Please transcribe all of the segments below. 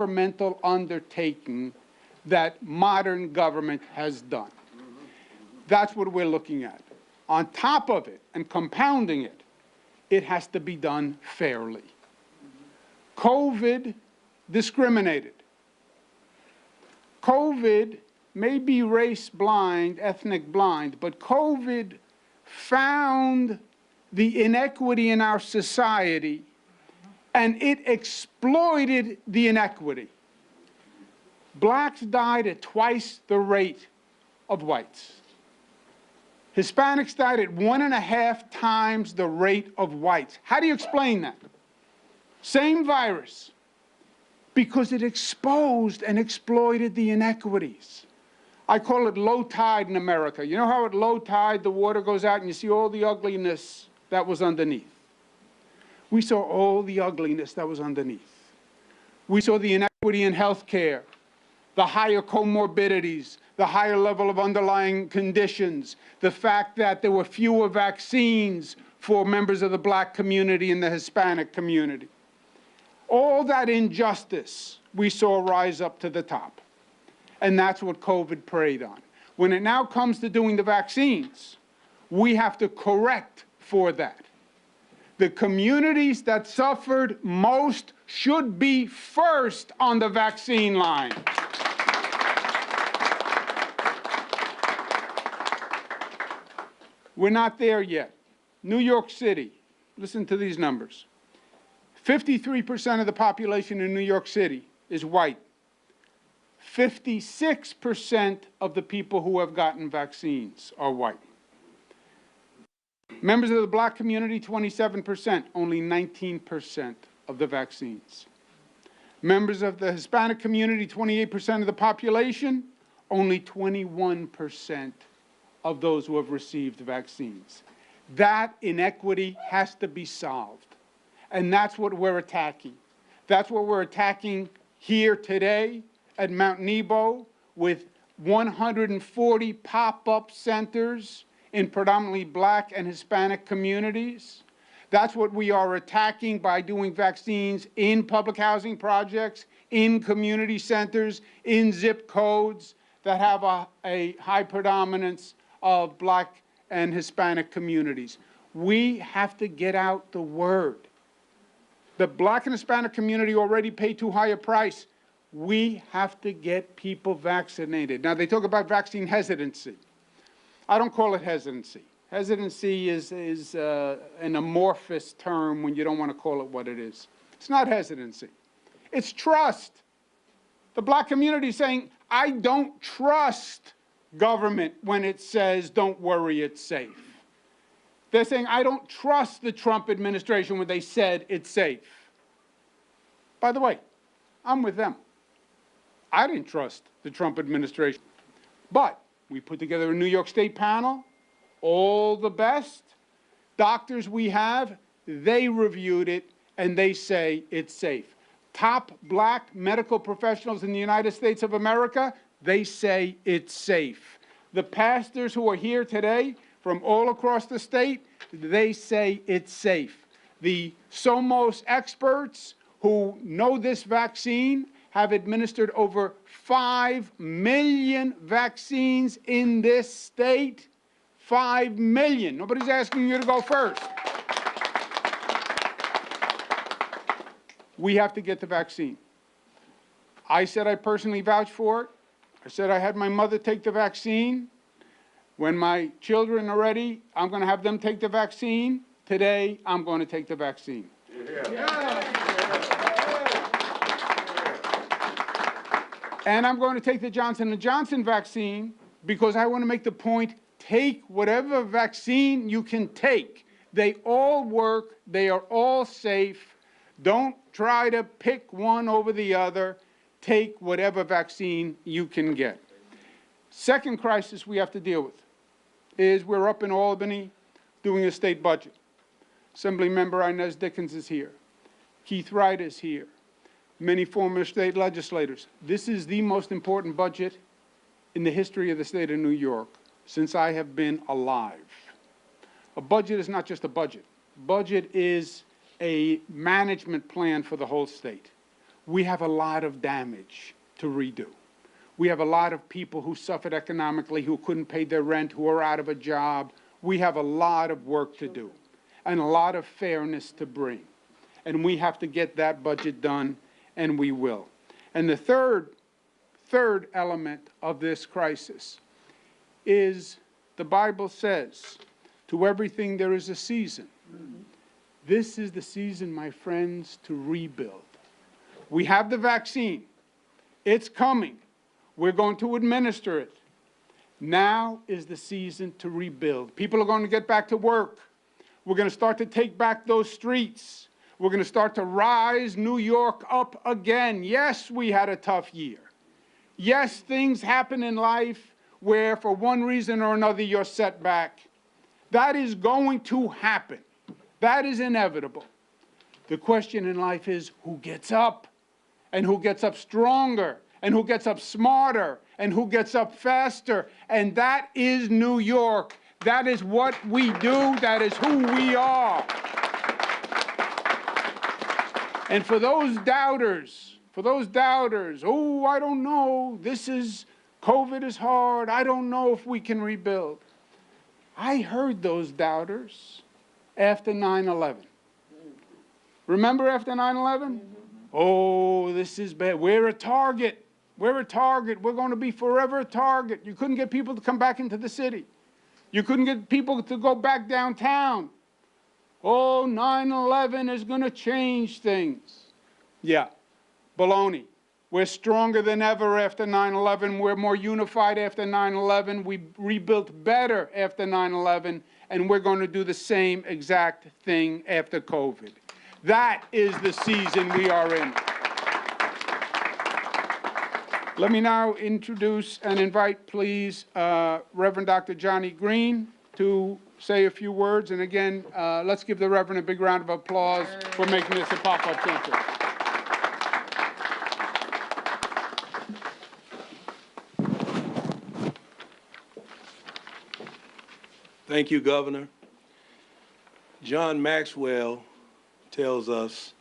governmental undertaking that modern government has done. That's what we're looking at. On top of it, and compounding it, it has to be done fairly. COVID discriminated. COVID may be race blind, ethnic blind, but COVID found the inequity in our society and it exploited the inequity. Blacks died at twice the rate of whites. Hispanics died at 1.5 times the rate of whites. How do you explain that? Same virus, because it exposed and exploited the inequities. I call it low tide in America. You know how at low tide the water goes out and you see all the ugliness that was underneath? We saw all the ugliness that was underneath. We saw the inequity in health care, the higher comorbidities, the higher level of underlying conditions, the fact that there were fewer vaccines for members of the black community and the Hispanic community. All that injustice we saw rise up to the top. And that's what COVID preyed on. When it now comes to doing the vaccines, we have to correct for that. The communities that suffered most should be first on the vaccine line. We're not there yet. New York City, listen to these numbers. 53% of the population in New York City is white. 56% of the people who have gotten vaccines are white. Members of the black community, 27%, only 19% of the vaccines. Members of the Hispanic community, 28% of the population, only 21% of those who have received vaccines. That inequity has to be solved. And that's what we're attacking. That's what we're attacking here today at Mount Neboh with 140 pop-up centers in predominantly black and Hispanic communities. That's what we are attacking by doing vaccines in public housing projects, in community centers, in zip codes that have a high predominance of black and Hispanic communities. We have to get out the word. The black and Hispanic community already pay too high a price. We have to get people vaccinated. Now, they talk about vaccine hesitancy. I don't call it hesitancy. Hesitancy is an amorphous term when you don't want to call it what it is. It's not hesitancy. It's trust. The black community is saying, I don't trust government when it says, don't worry, it's safe. They're saying, I don't trust the Trump administration when they said it's safe. By the way, I'm with them. I didn't trust the Trump administration. But we put together a New York State panel, all the best doctors we have, they reviewed it, and they say it's safe. Top black medical professionals in the United States of America, they say it's safe. The pastors who are here today from all across the state, they say it's safe. The SOMOS experts who know this vaccine have administered over 5 million vaccines in this state. 5 million. Nobody's asking you to go first. We have to get the vaccine. I said I personally vouch for it. I said I had my mother take the vaccine. When my children are ready, I'm going to have them take the vaccine. Today, I'm going to take the vaccine. And I'm going to take the Johnson & Johnson vaccine because I want to make the point, take whatever vaccine you can take. They all work. They are all safe. Don't try to pick one over the other. Take whatever vaccine you can get. Second crisis we have to deal with is we're up in Albany doing a state budget. Assemblymember Inez Dickens is here. Keith Wright is here. Many former state legislators. This is the most important budget in the history of the state of New York since I have been alive. A budget is not just a budget. Budget is a management plan for the whole state. we have a lot of damage to redo. We have a lot of people who suffered economically, who couldn't pay their rent, who are out of a job. We have a lot of work to do and a lot of fairness to bring. And we have to get that budget done, and we will. And the third element of this crisis is the Bible says, to everything there is a season. This is the season, my friends, to rebuild. We have the vaccine. It's coming. We're going to administer it. Now is the season to rebuild. People are going to get back to work. We're going to start to take back those streets. We're going to start to rise New York up again. Yes, we had a tough year. Yes, things happen in life where for one reason or another you're set back. That is going to happen. That is inevitable. The question in life is who gets up, and who gets up stronger, and who gets up smarter, and who gets up faster. And that is New York. That is what we do. That is who we are. And for those doubters, oh, I don't know, COVID is hard, I don't know if we can rebuild. I heard those doubters after 9/11. Remember after 9/11? Oh, this is bad. We're a target. We're a target. We're going to be forever a target. You couldn't get people to come back into the city. You couldn't get people to go back downtown. Oh, 9/11 is going to change things. Yeah, baloney. We're stronger than ever after 9/11. We're more unified after 9/11. We rebuilt better after 9/11, and we're going to do the same exact thing after COVID. That is the season we are in. Let me now introduce and invite, please, Reverend Dr. Johnny Green to say a few words. And again, let's give the Reverend a big round of applause for making this a pop-up center. Thank you, Governor. John Maxwell tells us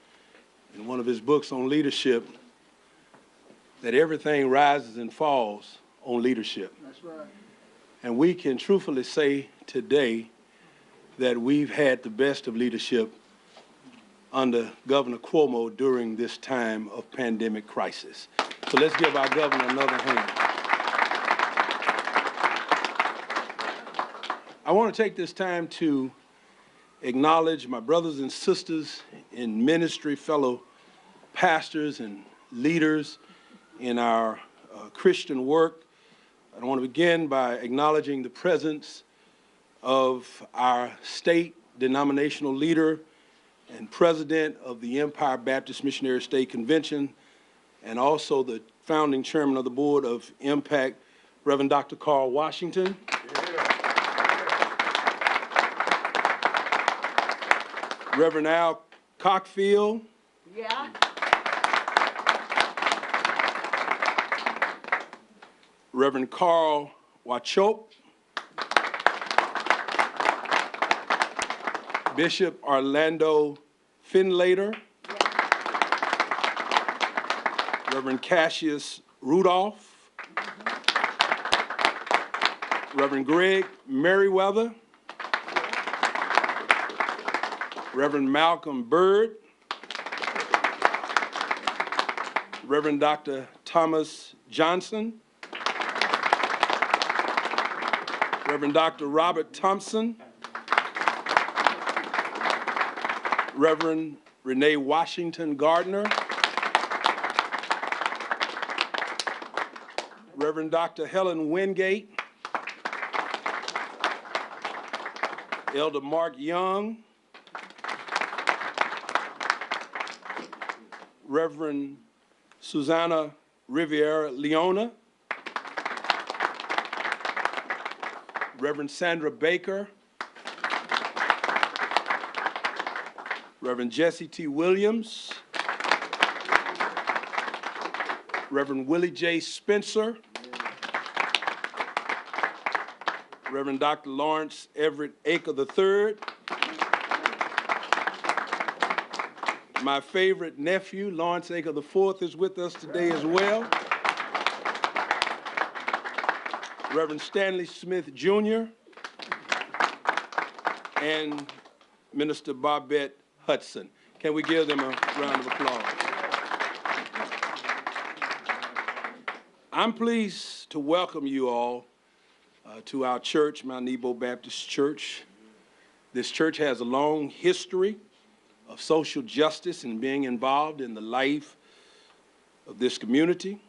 in one of his books on leadership that everything rises and falls on leadership. That's right. And we can truthfully say today that we've had the best of leadership under Governor Cuomo during this time of pandemic crisis. So let's give our governor another hand. I want to take this time to acknowledge my brothers and sisters in ministry, fellow pastors and leaders in our Christian work. I want to begin by acknowledging the presence of our state denominational leader and president of the Empire Baptist Missionary State Convention, and also the founding chairman of the board of Impact, Reverend Dr. Carl Washington. Reverend Al Cockfield. Yeah. Reverend Carl Wachop. Bishop Orlando Finlater. Reverend Cassius Rudolph. Reverend Greg Merriweather. Reverend Malcolm Bird. Reverend Dr. Thomas Johnson. Reverend Dr. Robert Thompson. Reverend Renee Washington Gardner. Reverend Dr. Helen Wingate. Elder Mark Young. Reverend Susanna Riviera Leona. Reverend Sandra Baker. Reverend Jesse T. Williams. Reverend Willie J. Spencer. Reverend Dr. Lawrence Everett Aker III. My favorite nephew, Lawrence Acre IV, is with us today as well. Reverend Stanley Smith Jr. and Minister Barbette Hudson. Can we give them a round of applause? I'm pleased to welcome you all to our church, Mount Neboh Baptist Church. This church has a long history of social justice and being involved in the life of this community.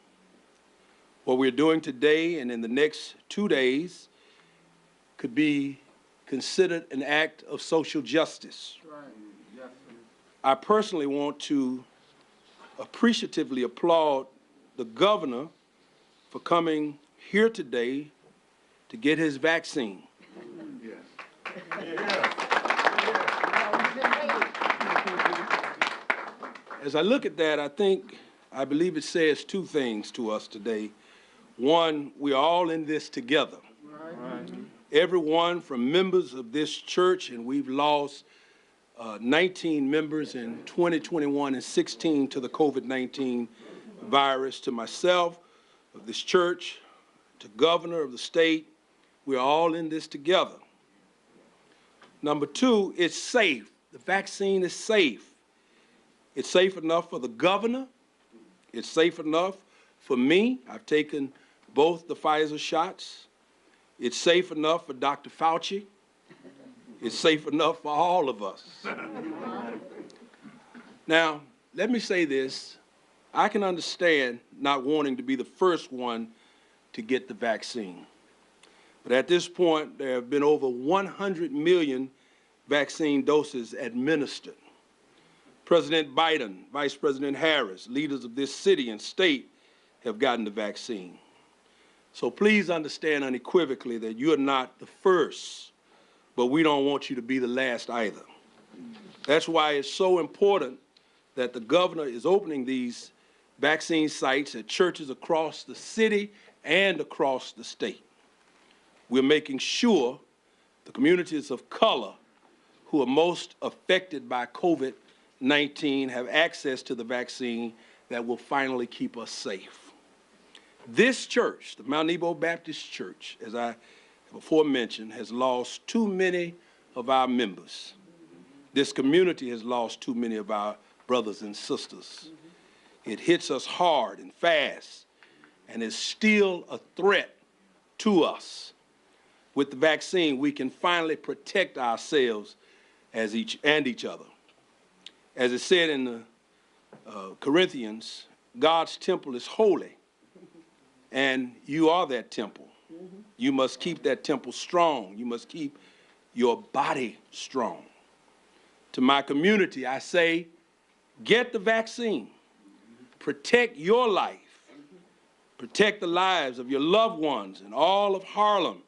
What we're doing today and in the next 2 days could be considered an act of social justice. I personally want to appreciatively applaud the governor for coming here today to get his vaccine. As I look at that, I believe it says two things to us today. One, we're all in this together. Everyone from members of this church, and we've lost 19 members in 2021 and 16 to the COVID-19 virus, to myself, of this church, to governor of the state. We're all in this together. Number two, it's safe. The vaccine is safe. It's safe enough for the governor. It's safe enough for me. I've taken both the Pfizer shots. It's safe enough for Dr. Fauci. It's safe enough for all of us. Now, let me say this. I can understand not wanting to be the first one to get the vaccine. But at this point, there have been over 100 million vaccine doses administered. President Biden, Vice President Harris, leaders of this city and state have gotten the vaccine. So please understand unequivocally that you're not the first, but we don't want you to be the last either. That's why it's so important that the governor is opening these vaccine sites at churches across the city and across the state. We're making sure the communities of color who are most affected by COVID-19 have access to the vaccine that will finally keep us safe. This church, the Mount Neboh Baptist Church, as I before mentioned, has lost too many of our members. This community has lost too many of our brothers and sisters. It hits us hard and fast, and is still a threat to us. With the vaccine, we can finally protect ourselves as each other. As it said in the Corinthians, God's temple is holy, and you are that temple. You must keep that temple strong. You must keep your body strong. To my community, I say, get the vaccine. Protect your life. Protect the lives of your loved ones in all of Harlem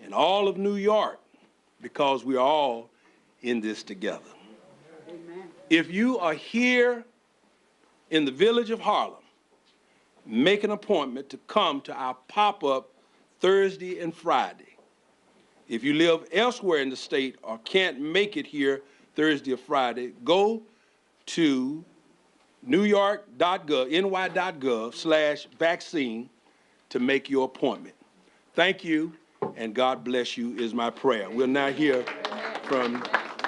and all of New York, because we're all in this together. Amen. If you are here in the village of Harlem, make an appointment to come to our pop-up Thursday and Friday. If you live elsewhere in the state or can't make it here Thursday or Friday, go to ny.gov/vaccine to make your appointment. Thank you, and God bless you is my prayer. We'll now hear from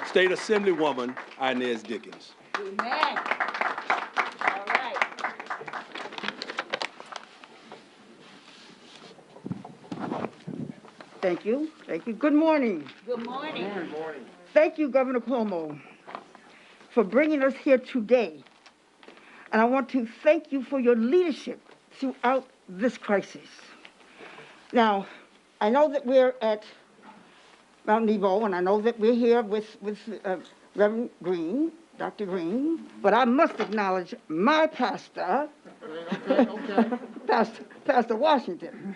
State Assemblywoman Inez Dickens. Amen. All right. Thank you. Thank you. Good morning. Good morning. Good morning. Thank you, Governor Cuomo, for bringing us here today. And I want to thank you for your leadership throughout this crisis. Now, I know that we're at Mount Neboh, and I know that we're here with Reverend Green, Dr. Green, but I must acknowledge my pastor, Pastor Washington.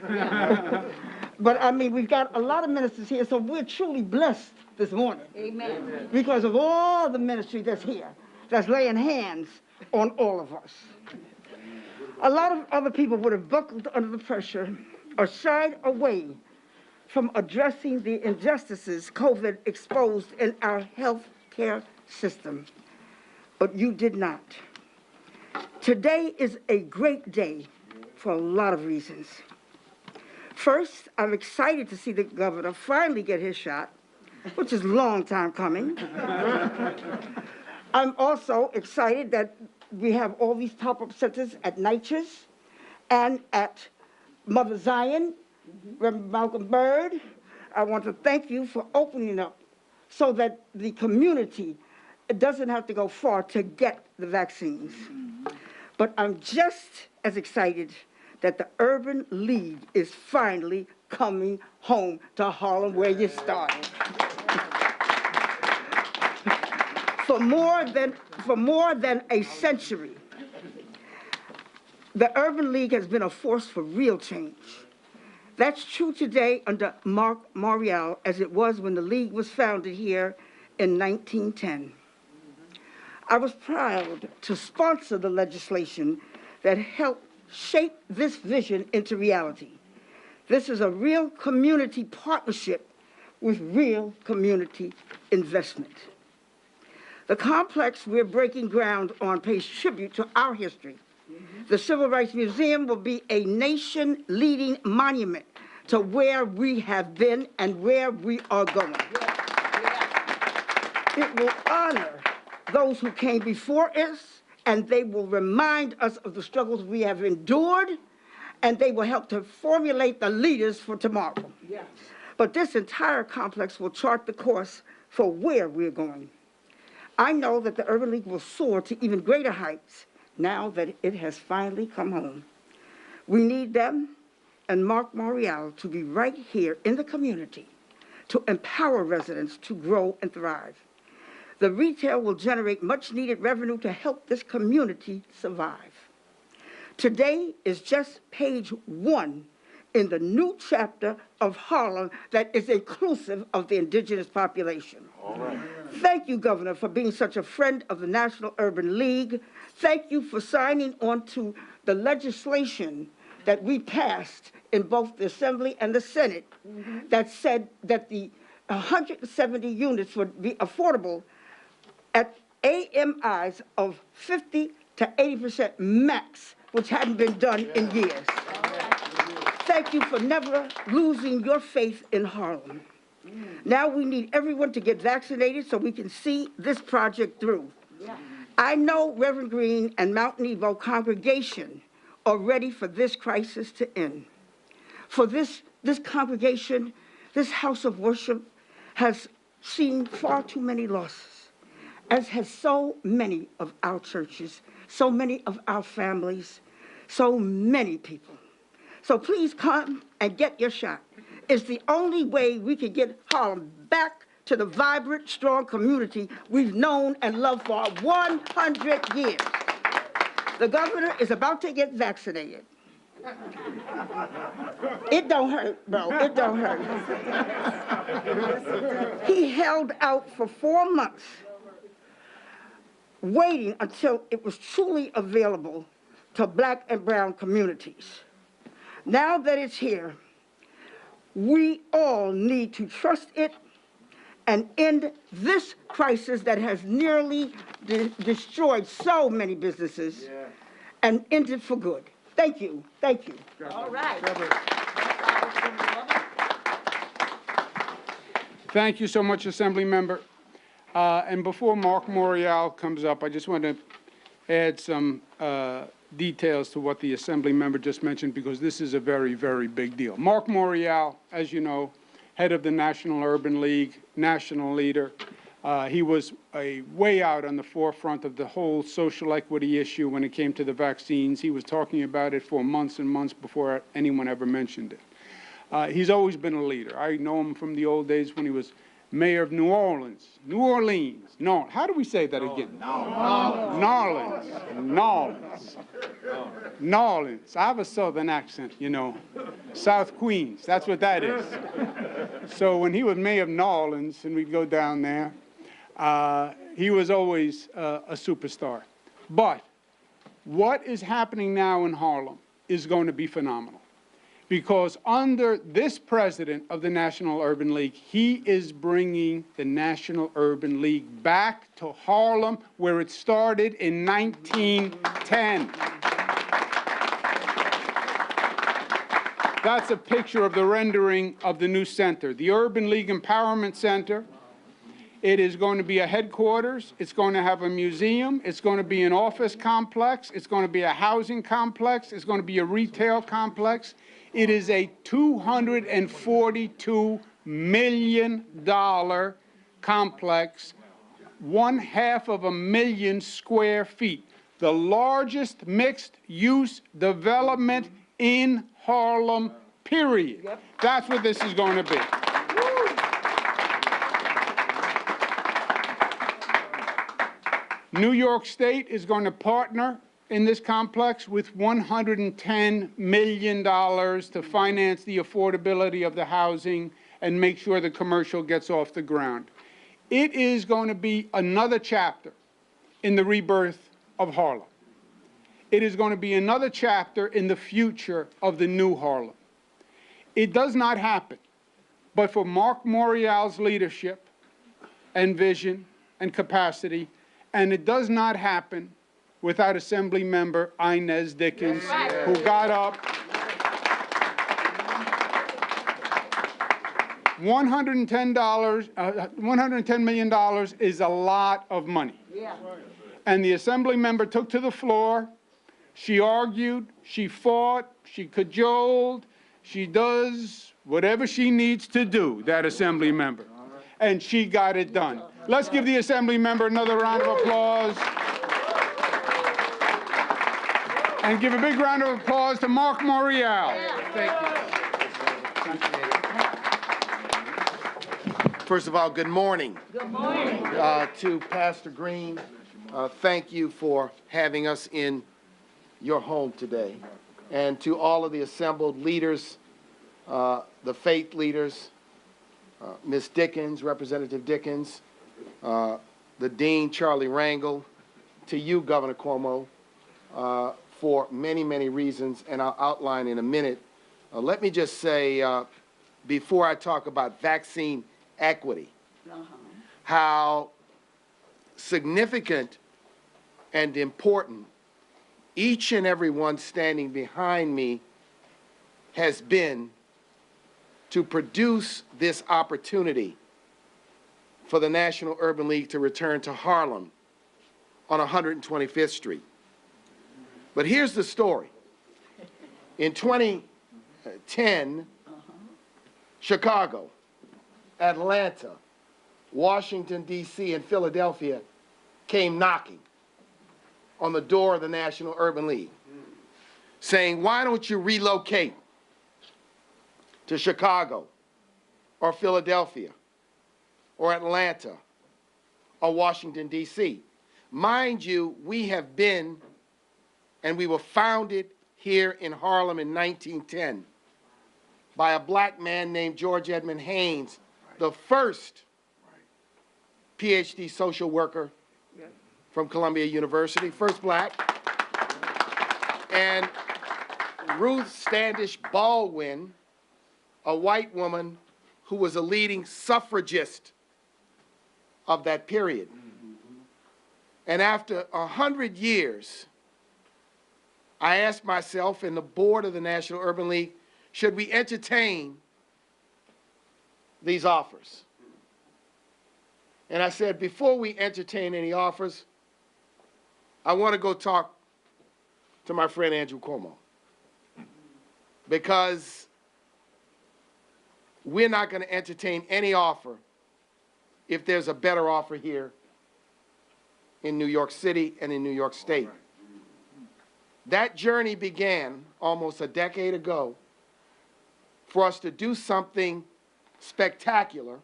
But I mean, we've got a lot of ministers here, so we're truly blessed this morning. Amen. Because of all the ministry that's here, that's laying hands on all of us. A lot of other people would have buckled under the pressure or shied away from addressing the injustices COVID exposed in our health care system. but you did not. Today is a great day for a lot of reasons. First, I'm excited to see the governor finally get his shot, which is a long time coming. I'm also excited that we have all these pop-up centers at Nitrous and at Mother Zion, Reverend Malcolm Byrd. I want to thank you for opening up so that the community doesn't have to go far to get the vaccines. But I'm just as excited that the Urban League is finally coming home to Harlem where you started. For more than a century, the Urban League has been a force for real change. That's true today under Mark Morial as it was when the League was founded here in 1910. I was proud to sponsor the legislation that helped shape this vision into reality. This is a real community partnership with real community investment. The complex we're breaking ground on pays tribute to our history. The Civil Rights Museum will be a nation-leading monument to where we have been and where we are going. It will honor those who came before us, and they will remind us of the struggles we have endured, and they will help to formulate the leaders for tomorrow. Yes. But this entire complex will chart the course for where we're going. I know that the Urban League will soar to even greater heights now that it has finally come home. We need them and Mark Morial to be right here in the community to empower residents to grow and thrive. The retail will generate much needed revenue to help this community survive. Today is just page 1 in the new chapter of Harlem that is inclusive of the indigenous population. All right. Thank you, Governor, for being such a friend of the National Urban League. Thank you for signing on to the legislation that we passed in both the Assembly and the Senate that said that the 170 units would be affordable at AMIs of 50 to 80% max, which hadn't been done in years. Thank you for never losing your faith in Harlem. Now we need everyone to get vaccinated so we can see this project through. I know Reverend Green and Mount Neboh congregation are ready for this crisis to end. For this congregation, this house of worship has seen far too many losses, as has so many of our churches, so many of our families, so many people. So please come and get your shot. It's the only way we can get Harlem back to the vibrant, strong community we've known and loved for 100 years. The governor is about to get vaccinated. It don't hurt, bro. It don't hurt. He held out for 4 months, waiting until it was truly available to Black and brown communities. Now that it's here, we all need to trust it and end this crisis that has nearly destroyed so many businesses and end it for good. Thank you. Thank you. All right. Thank you so much, Assembly Member. And before Mark Morial comes up, I just want to add some details to what the Assembly Member just mentioned, because this is a very, very big deal. Mark Morial, as you know, head of the National Urban League, national leader. He was way out on the forefront of the whole social equity issue when it came to the vaccines. He was talking about it for months and months before anyone ever mentioned it. He's always been a leader. I know him from the old days when he was mayor of New Orleans. No, how do we say that again? Nolans. I have a southern accent, you know. South Queens, that's what that is. So when he was mayor of New Orleans and we'd go down there, he was always a superstar. But what is happening now in Harlem is going to be phenomenal. Because under this president of the National Urban League, he is bringing the National Urban League back to Harlem, where it started in 1910. That's a picture of the rendering of the new center, the Urban League Empowerment Center. It is going to be a headquarters. It's going to have a museum. It's going to be an office complex. It's going to be a housing complex. It's going to be a retail complex. It is a $242 million complex, 1/2 square feet, the largest mixed-use development in Harlem, period. Yep. That's what this is going to be. New York State is going to partner in this complex with $110 million to finance the affordability of the housing and make sure the commercial gets off the ground. It is going to be another chapter in the rebirth of Harlem. It is going to be another chapter in the future of the new Harlem. It does not happen but for Mark Morial's leadership and vision and capacity, and it does not happen without Assembly Member Inez Dickens, who got up. $110 million is a lot of money. Yeah. And the Assembly member took to the floor. She argued, she fought, she cajoled, she does whatever she needs to do, that Assembly member. And she got it done. Let's give the Assembly member another round of applause. And give a big round of applause to Mark Morial. Thank you. First of all, good morning. Good morning. To Pastor Green, thank you for having us in your home today. And to all of the assembled leaders, the faith leaders, Ms. Dickens, Representative Dickens, the Dean, Charlie Rangel, to you, Governor Cuomo, for many, many reasons, and I'll outline in a minute. Let me just say, before I talk about vaccine equity, how significant and important each and every one standing behind me has been to produce this opportunity for the National Urban League to return to Harlem on 125th Street. But here's the story. In 2010, Chicago, Atlanta, Washington, D.C., and Philadelphia came knocking on the door of the National Urban League, saying, why don't you relocate to Chicago or Philadelphia or Atlanta or Washington, D.C.? Mind you, we have been, and we were founded here in Harlem in 1910 by a black man named George Edmund Haynes, the first PhD social worker from Columbia University, first black, and Ruth Standish Baldwin, a white woman who was a leading suffragist of that period. And after 100 years, I asked myself and the board of the National Urban League, should we entertain these offers? And I said, before we entertain any offers, I want to go talk to my friend Andrew Cuomo, because we're not going to entertain any offer if there's a better offer here in New York City and in New York State. That journey began almost a decade ago for us to do something spectacular,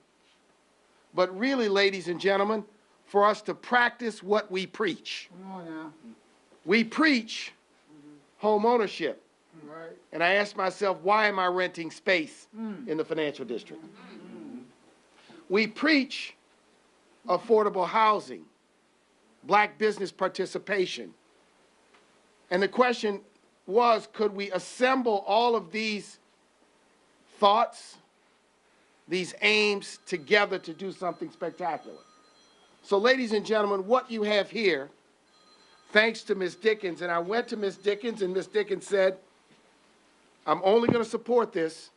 but really, ladies and gentlemen, for us to practice what we preach. We preach home ownership. And I asked myself, why am I renting space in the financial district? We preach affordable housing, black business participation. And the question was, could we assemble all of these thoughts, these aims together to do something spectacular. So, ladies and gentlemen, what you have here, thanks to Ms. Dickens, and I went to Ms. Dickens, and Ms. Dickens said, I'm only going to support this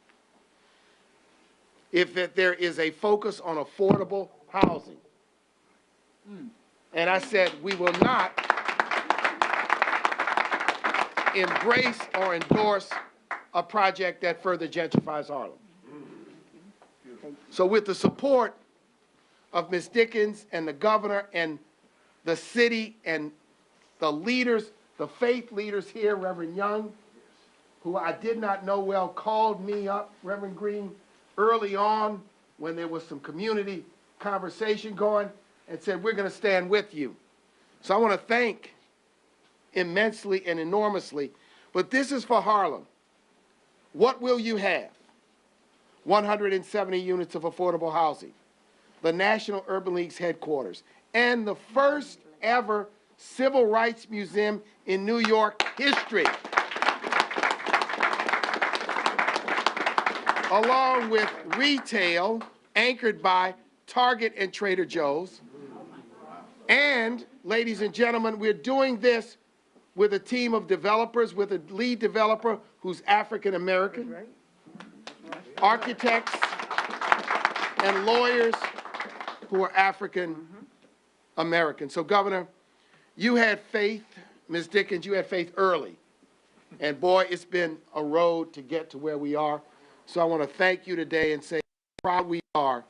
if there is a focus on affordable housing. And I said, we will not embrace or endorse a project that further gentrifies Harlem. So with the support of Ms. Dickens and the governor and the city and the leaders, the faith leaders here, Reverend Young, who I did not know well, called me up, Reverend Green, early on when there was some community conversation going, and said, we're going to stand with you. So I want to thank immensely and enormously, but this is for Harlem. What will you have? 170 units of affordable housing, the National Urban League's headquarters, and the first ever Civil Rights Museum in New York history, along with retail anchored by Target and Trader Joe's. And, ladies and gentlemen, we're doing this with a team of developers, with a lead developer who's African American, architects and lawyers who are African American. So, Governor, you had faith, Ms. Dickens, you had faith early. And boy, it's been a road to get to where we are. So I want to thank you today and say how proud we are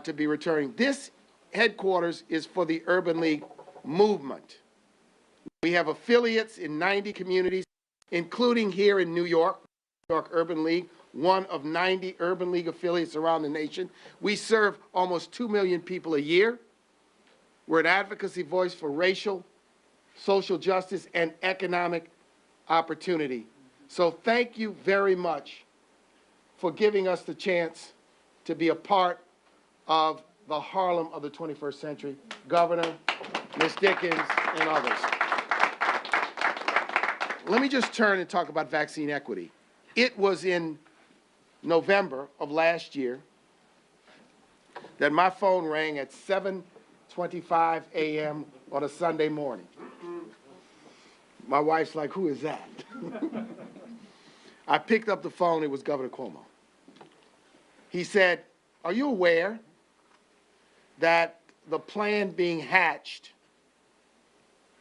to be returning. This headquarters is for the Urban League movement. We have affiliates in 90 communities, including here in New York, New York Urban League, one of 90 Urban League affiliates around the nation. We serve almost 2 million people a year. We're an advocacy voice for racial, social justice, and economic opportunity. So thank you very much for giving us the chance to be a part of the Harlem of the 21st century. Governor, Ms. Dickens, and others. Let me just turn and talk about vaccine equity. It was in November of last year that my phone rang at 7:25 a.m. on a Sunday morning. My wife's like, who is that? I picked up the phone, it was Governor Cuomo. He said, are you aware that the plan being hatched,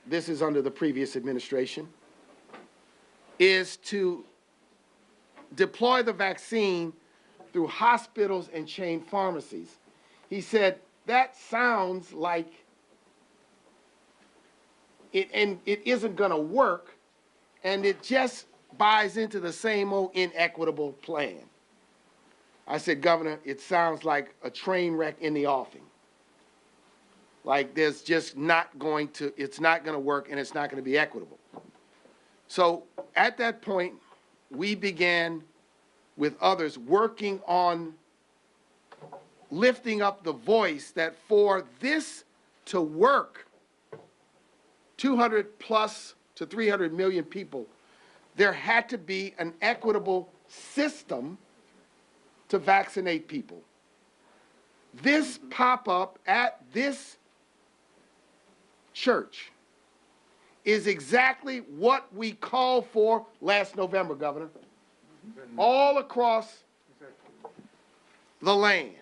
this is under the previous administration, is to deploy the vaccine through hospitals and chain pharmacies? He said, that sounds like it isn't going to work, and it just buys into the same old inequitable plan. I said, Governor, it sounds like a train wreck in the offing. Like there's just not going to, it's not going to work, and it's not going to be equitable. So at that point, we began with others working on lifting up the voice that for this to work, 200 plus to 300 million people, there had to be an equitable system to vaccinate people. This pop-up at this church is exactly what we called for last November, Governor, all across the land.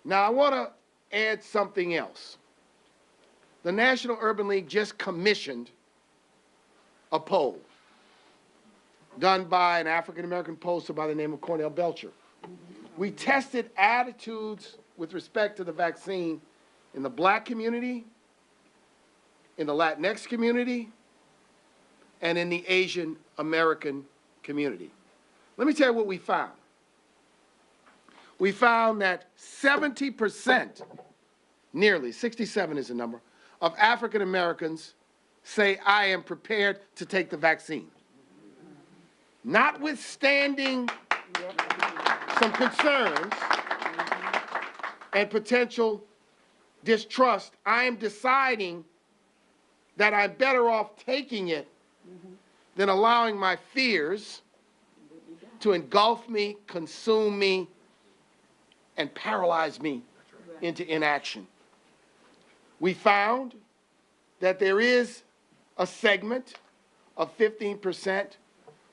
Now, I want to add something else. The National Urban League just commissioned a poll done by an African-American pollster by the name of Cornell Belcher. We tested attitudes with respect to the vaccine in the Black community, in the Latinx community, and in the Asian American community. Let me tell you what we found. We found that 70%, nearly 67 is the number, of African Americans say, I am prepared to take the vaccine. Notwithstanding some concerns and potential distrust, I am deciding that I'm better off taking it than allowing my fears to engulf me, consume me, and paralyze me into inaction. We found that there is a segment of 15%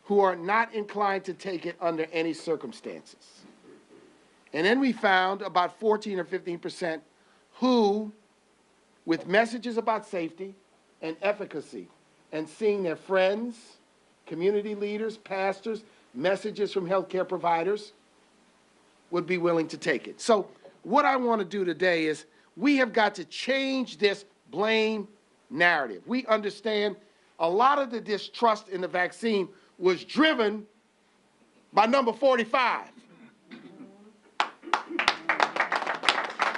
who are not inclined to take it under any circumstances. And then we found about 14 or 15% who, with messages about safety and efficacy, and seeing their friends, community leaders, pastors, messages from healthcare providers, would be willing to take it. So what I want to do today is we have got to change this blame narrative. We understand a lot of the distrust in the vaccine was driven by number 45.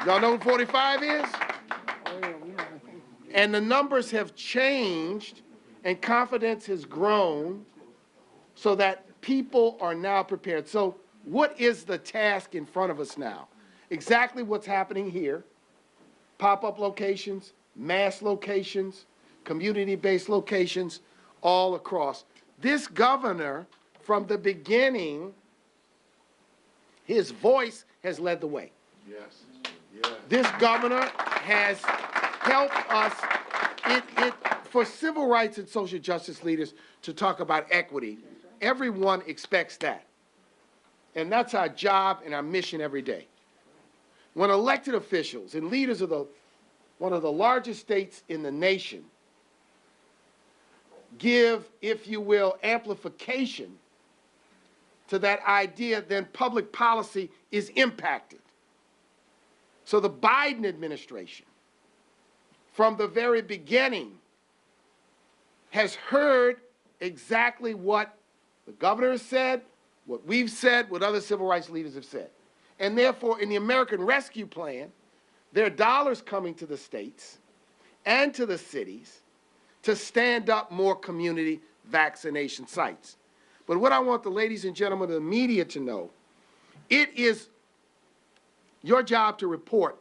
Y'all know what 45 is? And the numbers have changed and confidence has grown so that people are now prepared. So what is the task in front of us now? Exactly what's happening here. Pop-up locations, mass locations, community-based locations, all across. This governor, from the beginning, his voice has led the way. Yes. Yes. This governor has helped us for civil rights and social justice leaders to talk about equity. Everyone expects that. And that's our job and our mission every day. When elected officials and leaders of one of the largest states in the nation give, if you will, amplification to that idea, then public policy is impacted. So the Biden administration, from the very beginning, has heard exactly what the governor has said, what we've said, what other civil rights leaders have said. And therefore, in the American Rescue Plan, there are dollars coming to the states and to the cities to stand up more community vaccination sites. But what I want the ladies and gentlemen of the media to know, it is your job to report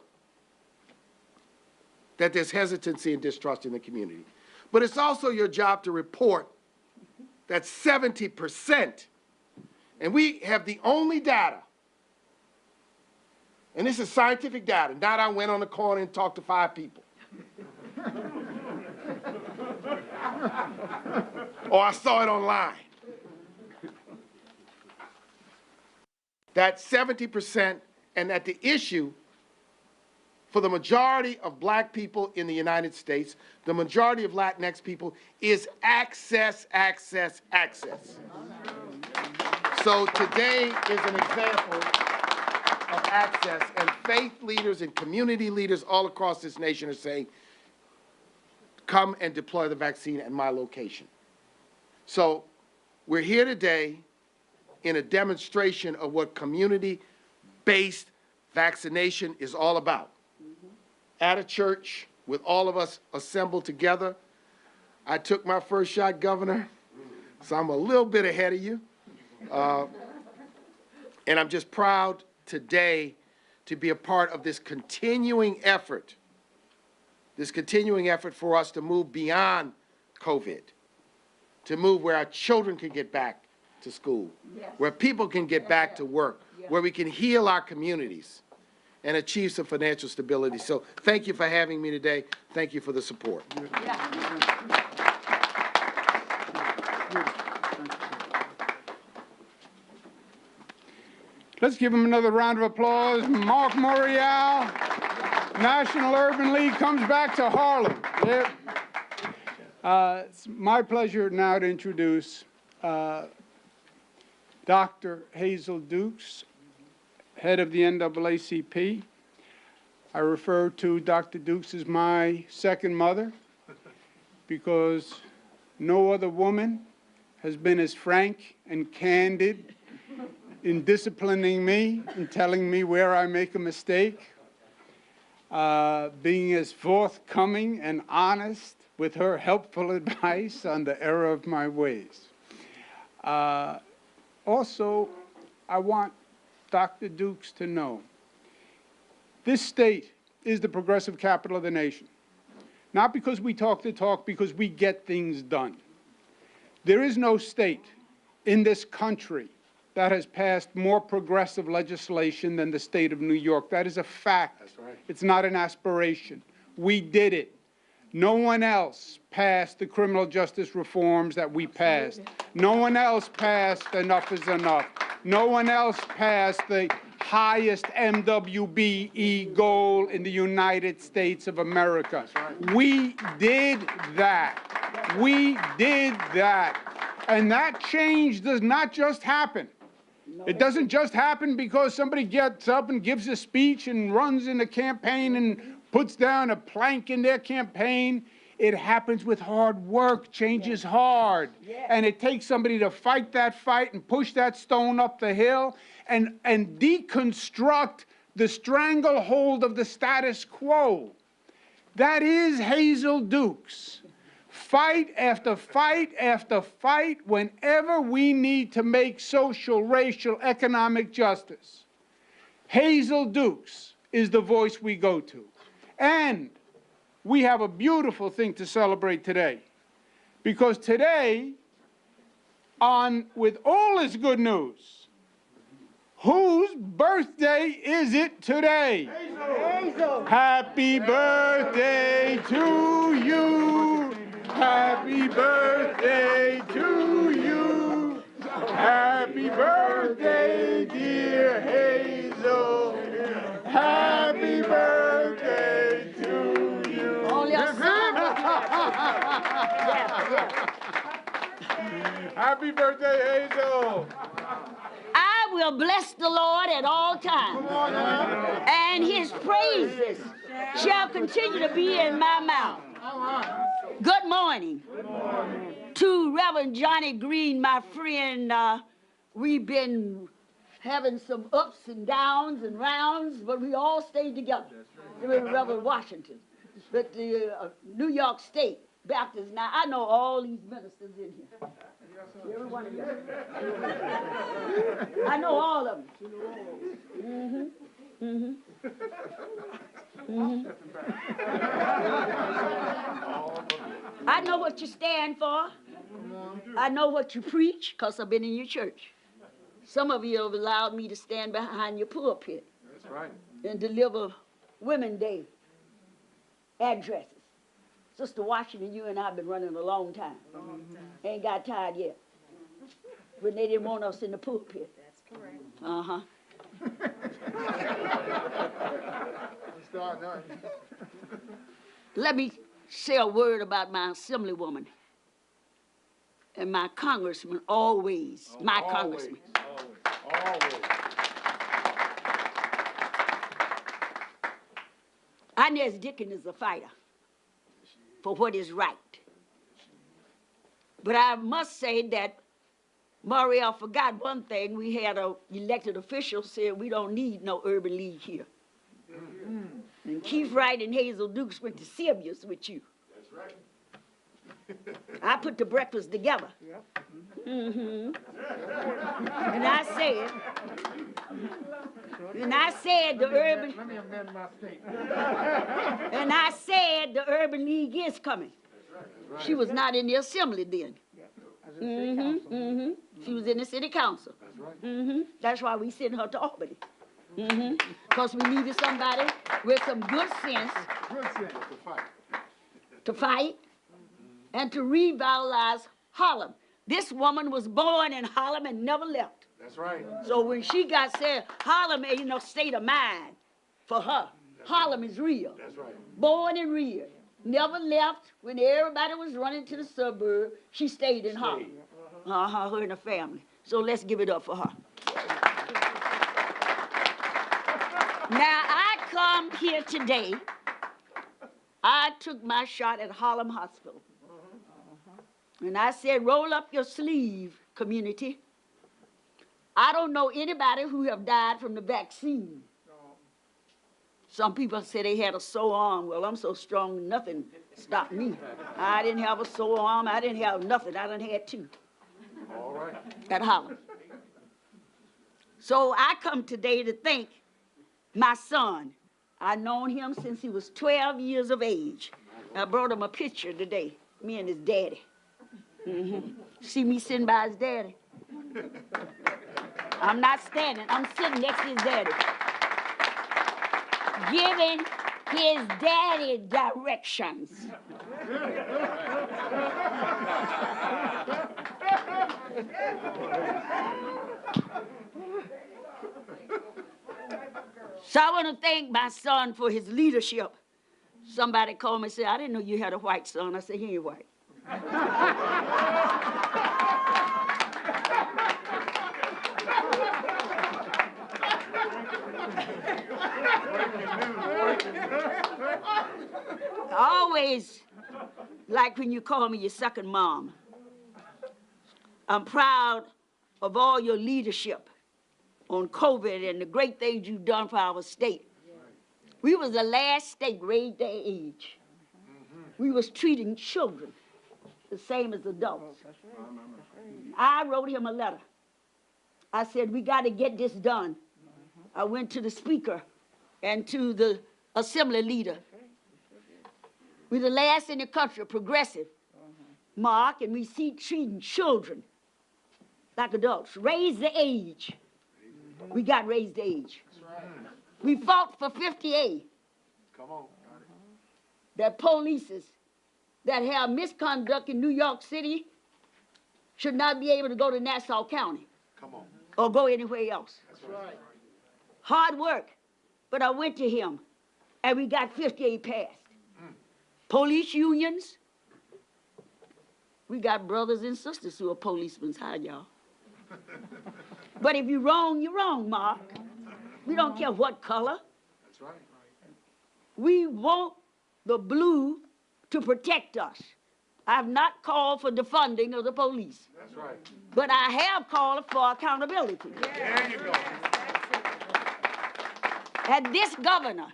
that there's hesitancy and distrust in the community. But it's also your job to report that 70%, and we have the only data, and this is scientific data, not I went on the corner and talked to 5 people. Or I saw it online. That 70%, and that the issue for the majority of black people in the United States, the majority of Latinx people, is access, access, access. So today is an example of access, and faith leaders and community leaders all across this nation are saying, come and deploy the vaccine at my location. So we're here today in a demonstration of what community-based vaccination is all about. At a church with all of us assembled together. I took my first shot, Governor, so I'm a little bit ahead of you. And I'm just proud today to be a part of this continuing effort for us to move beyond COVID, to move where our children can get back to school, where people can get back to work, where we can heal our communities and achieve some financial stability. So thank you for having me today. Thank you for the support. Let's give him another round of applause. Mark Morial, National Urban League, comes back to Harlem. Yep. It's my pleasure now to introduce Dr. Hazel Dukes, head of the NAACP. I refer to Dr. Dukes as my second mother because no other woman has been as frank and candid in disciplining me and telling me where I make a mistake, being as forthcoming and honest with her helpful advice on the error of my ways. Also, I want Dr. Dukes to know this state is the progressive capital of the nation. Not because we talk the talk, because we get things done. There is no state in this country that has passed more progressive legislation than the state of New York. That is a fact. That's right. It's not an aspiration. We did it. No one else passed the criminal justice reforms that we passed. No one else passed Enough is Enough. No one else passed the highest MWBE goal in the United States of America. We did that. We did that. And that change does not just happen. It doesn't just happen because somebody gets up and gives a speech and runs in a campaign and puts down a plank in their campaign. It happens with hard work. Change is hard. And it takes somebody to fight that fight and push that stone up the hill and deconstruct the stranglehold of the status quo. That is Hazel Dukes. Fight after fight after fight whenever we need to make social, racial, economic justice. Hazel Dukes is the voice we go to. And we have a beautiful thing to celebrate today. Because today, with all this good news, whose birthday is it today? Hazel. Happy birthday to you. Happy birthday to you. Happy birthday, dear Hazel. Happy birthday to you. Only a son. Happy birthday, Hazel. I will bless the Lord at all times, and his praises shall continue to be in my mouth. Good morning. To Reverend Johnny Green, my friend. We've been having some ups and downs and rounds, but we all stayed together. Reverend Washington, but the New York State Baptist. Now, I know all these ministers in here. Every one of you. I know all of them. I know what you stand for. I know what you preach, because I've been in your church. Some of you have allowed me to stand behind your pulpit. That's right. And deliver Women's Day addresses. Sister Washington, you and I have been running a long time. Ain't got tired yet. When they didn't want us in the pulpit. That's correct. Uh-huh. Let me say a word about my assemblywoman and my congressman, always. My congressman. Always. Inez Dickens is a fighter for what is right. But I must say that Mauriel forgot one thing. We had an elected official say we don't need no urban league here. And Keith Wright and Hazel Dukes went to Sirius with you. That's right. I put the breakfast together. And I said the urban. Let me amend my statement. And I said the urban league is coming. That's right. She was not in the assembly then. She was in the city council. That's right. That's why we sent her to Albany. Because we needed somebody with some good sense to fight and to revitalize Harlem. This woman was born in Harlem and never left. That's right. So when she got said, Harlem ain't no state of mind for her. Harlem is real. That's right. Born and reared. Never left. When everybody was running to the suburb, she stayed in Harlem. Her and her family. So let's give it up for her. Now, I come here today. I took my shot at Harlem Hospital. And I said, roll up your sleeve, community. I don't know anybody who have died from the vaccine. Some people say they had a sore arm. Well, I'm so strong, nothing stopped me. I didn't have a sore arm. I didn't have nothing. I done had two. All right. At Harlem. So I come today to thank my son. I've known him since he was 12 years of age. I brought him a picture today, me and his daddy. See me sitting by his daddy. I'm not standing. I'm sitting next to his daddy. Giving his daddy directions. So I want to thank my son for his leadership. Somebody called me and said, I didn't know you had a white son. I said, he ain't white. I always like when you call me your second mom. I'm proud of all your leadership on COVID and the great things you've done for our state. We was the last state raised their age. We was treating children the same as adults. I wrote him a letter. I said, we got to get this done. I went to the speaker and to the assembly leader. We're the last in the country, progressive, Mark, and we see treating children like adults. Raise the age. We got raised the age. We fought for 50A. Come on. That polices that have misconduct in New York City should not be able to go to Nassau County. Come on. Or go anywhere else. That's right. Hard work. But I went to him, and we got 50A passed. Police unions, we got brothers and sisters who are policemen. Hi, y'all. But if you're wrong, Mark. We don't care what color. That's right. We want the blue to protect us. I have not called for defunding of the police. That's right. But I have called for accountability. There you go. And this governor,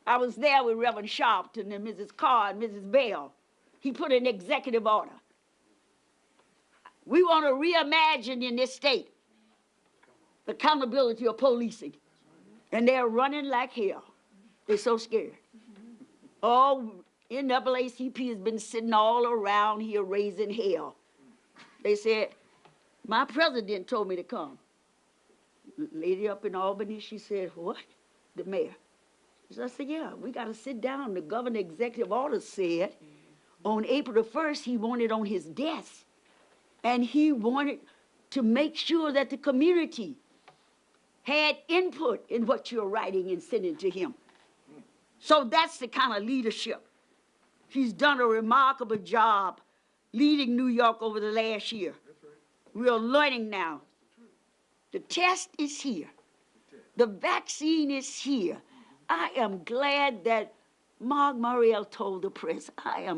I was there with Reverend Sharpton and Mrs. Carr and Mrs. Bell. He put an executive order. We want to reimagine in this state the accountability of policing. And they're running like hell. They're so scared. Oh, NAACP has been sitting all around here raising hell. They said, my president told me to come. Lady up in Albany, she said, what? The mayor. So I said, yeah, we got to sit down. The governor executive order said on April the 1st, he wanted on his desk. And he wanted to make sure that the community had input in what you're writing and sending to him. So that's the kind of leadership. He's done a remarkable job leading New York over the last year. We are learning now. The test is here. The vaccine is here. I am glad that Mark Muriel told the press. I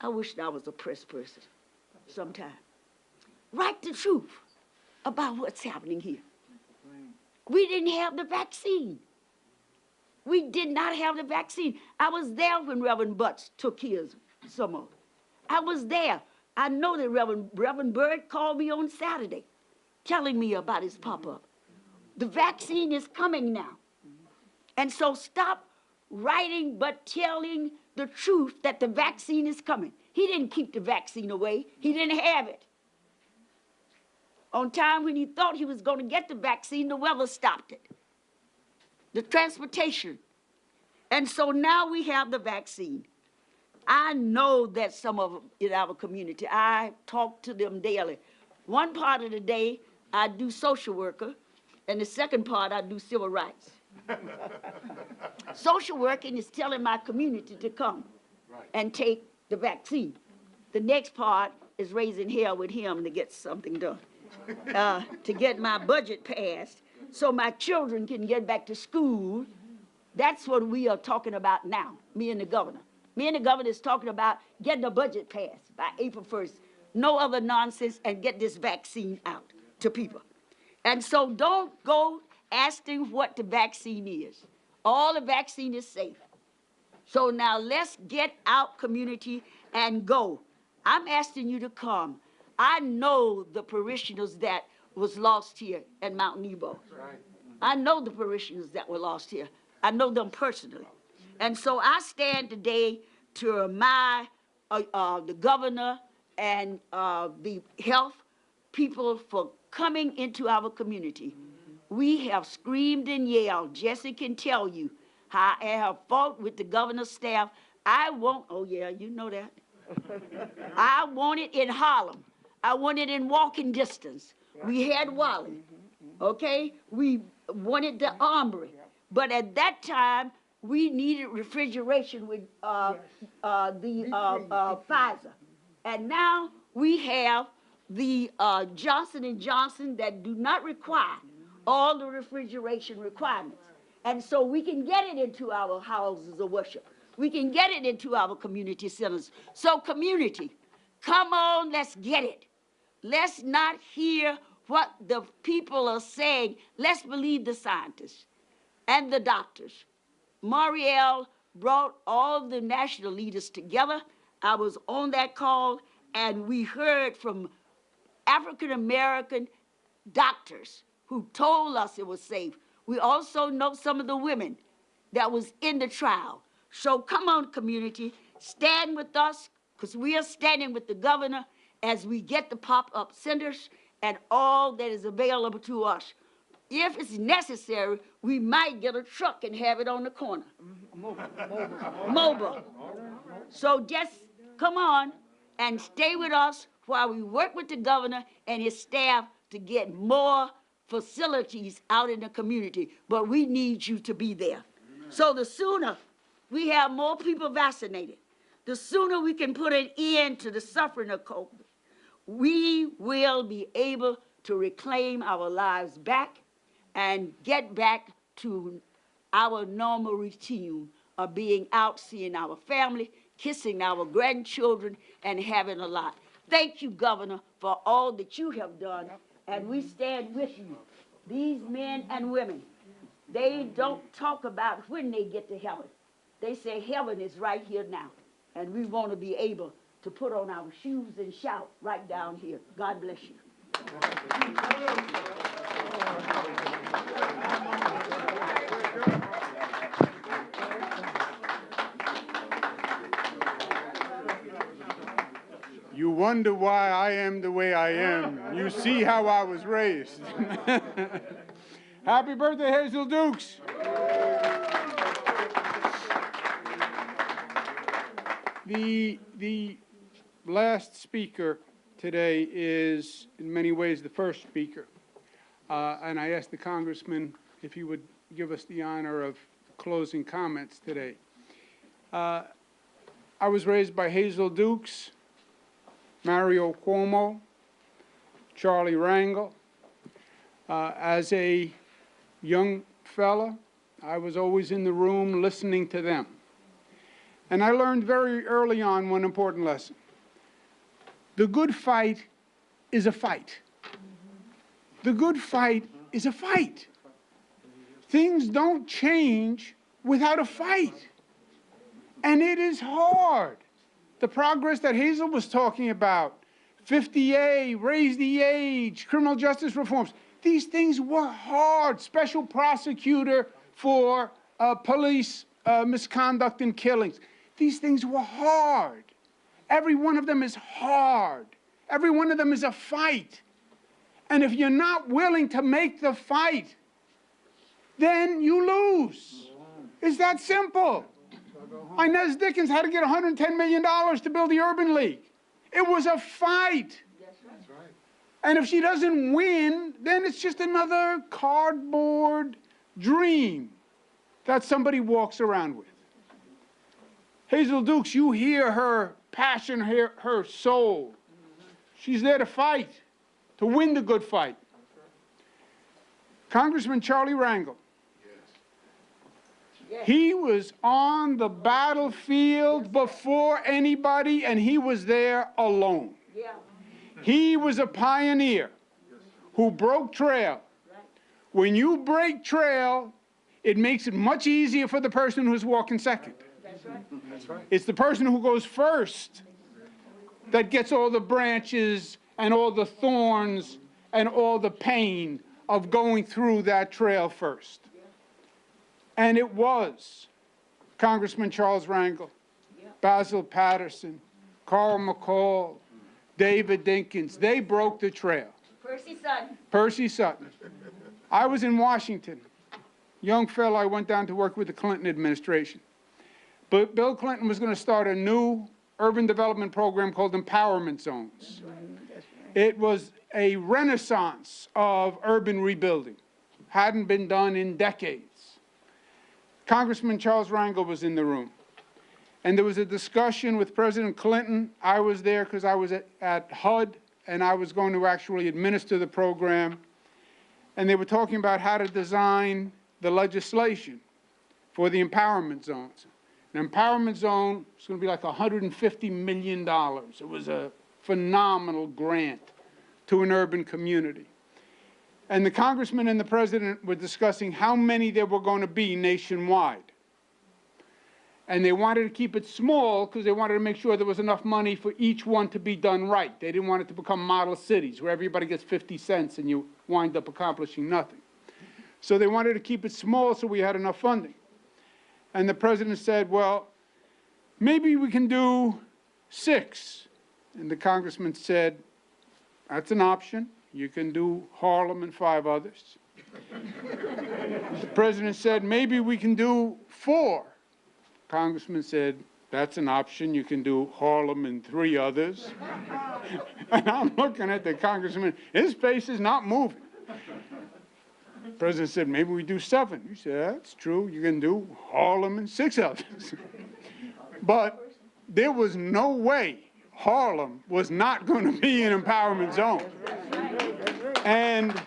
wish I was a press person sometime. Write the truth about what's happening here. We didn't have the vaccine. We did not have the vaccine. I was there when Reverend Butts took his, some of it. I was there. I know that Reverend Bird called me on Saturday telling me about his pop-up. The vaccine is coming now. And so stop writing but telling the truth that the vaccine is coming. He didn't keep the vaccine away. He didn't have it. On time when he thought he was going to get the vaccine, the weather stopped it. The transportation. And so now we have the vaccine. I know that some of them in our community, I talk to them daily. One part of the day, I do social worker, and the second part, I do civil rights. Social working is telling my community to come and take the vaccine. The next part is raising hell with him to get something done. To get my budget passed so my children can get back to school. That's what we are talking about now, me and the governor. Me and the governor is talking about getting a budget passed by April 1st. No other nonsense, and get this vaccine out to people. And so don't go asking what the vaccine is. All the vaccine is safe. So now let's get out, community, and go. I'm asking you to come. I know the parishioners that was lost here at Mount Neboh. Right. I know the parishioners that were lost here. I know them personally. And so I stand today to remind the governor and the health people for coming into our community. We have screamed and yelled. Jesse can tell you how I have fought with the governor's staff. I want, oh yeah, you know that. I want it in Harlem. I want it in walking distance. We had Wally, okay? We wanted the Armory. But at that time, we needed refrigeration with Pfizer. And now we have the Johnson & Johnson that do not require all the refrigeration requirements. And so we can get it into our houses of worship. We can get it into our community centers. So community, come on, let's get it. Let's not hear what the people are saying. Let's believe the scientists and the doctors. Marielle brought all the national leaders together. I was on that call, and we heard from African-American doctors who told us it was safe. We also know some of the women that was in the trial. So come on, community, stand with us, because we are standing with the governor as we get the pop-up centers and all that is available to us. If it's necessary, we might get a truck and have it on the corner. Mobile. So just come on and stay with us while we work with the governor and his staff to get more facilities out in the community. But we need you to be there. So the sooner we have more people vaccinated, the sooner we can put an end to the suffering of COVID, we will be able to reclaim our lives back and get back to our normal routine of being out, seeing our family, kissing our grandchildren, and having a lot. Thank you, Governor, for all that you have done, and we stand with you. These men and women, they don't talk about when they get to heaven. They say heaven is right here now, and we want to be able to put on our shoes and shout right down here. God bless you. You wonder why I am the way I am. You see how I was raised. Happy birthday, Hazel Dukes. The last speaker today is, in many ways, the first speaker. And I asked the congressman if he would give us the honor of closing comments today. I was raised by Hazel Dukes, Mario Cuomo, Charlie Rangel. As a young fella, I was always in the room listening to them. And I learned very early on one important lesson. The good fight is a fight. The good fight is a fight. Things don't change without a fight. And it is hard. The progress that Hazel was talking about, 50A, raise the age, criminal justice reforms, these things were hard. Special prosecutor for police misconduct and killings. These things were hard. Every one of them is hard. Every one of them is a fight. And if you're not willing to make the fight, then you lose. It's that simple. Inez Dickens had to get $110 million to build the Urban League. It was a fight. That's right. And if she doesn't win, then it's just another cardboard dream that somebody walks around with. Hazel Dukes, you hear her passion, her soul. She's there to fight, to win the good fight. Congressman Charlie Rangel. He was on the battlefield before anybody, and he was there alone. He was a pioneer who broke trail. When you break trail, it makes it much easier for the person who's walking second. That's right. It's the person who goes first that gets all the branches and all the thorns and all the pain of going through that trail first. And it was Congressman Charles Rangel, Basil Patterson, Carl McCall, David Dinkins. They broke the trail. Percy Sutton. Percy Sutton. I was in Washington. Young fellow, I went down to work with the Clinton administration. But Bill Clinton was going to start a new urban development program called empowerment zones. It was a renaissance of urban rebuilding. Hadn't been done in decades. Congressman Charles Rangel was in the room. And there was a discussion with President Clinton. I was there because I was at HUD, and I was going to actually administer the program. And they were talking about how to design the legislation for the empowerment zones. An empowerment zone is going to be like $150 million. It was a phenomenal grant to an urban community. And the congressman and the president were discussing how many there were going to be nationwide. And they wanted to keep it small because they wanted to make sure there was enough money for each one to be done right. They didn't want it to become model cities where everybody gets 50 cents and you wind up accomplishing nothing. So they wanted to keep it small so we had enough funding. And the president said, well, maybe we can do 6. And the congressman said, that's an option. You can do Harlem and 5 others. The president said, maybe we can do 4. Congressman said, that's an option. You can do Harlem and 3 others. And I'm looking at the congressman. His face is not moving. The president said, maybe we do 7. He said, that's true. You can do Harlem and 6 others. But there was no way Harlem was not going to be an empowerment zone. And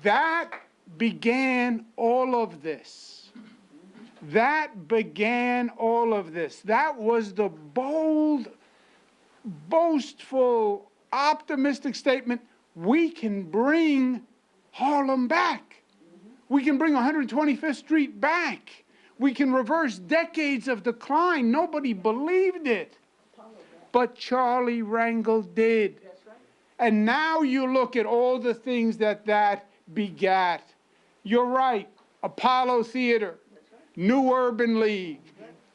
that began all of this. That began all of this. That was the bold, boastful, optimistic statement. We can bring Harlem back. We can bring 125th Street back. We can reverse decades of decline. Nobody believed it. But Charlie Rangel did. And now you look at all the things that begat. You're right. Apollo Theater, New Urban League,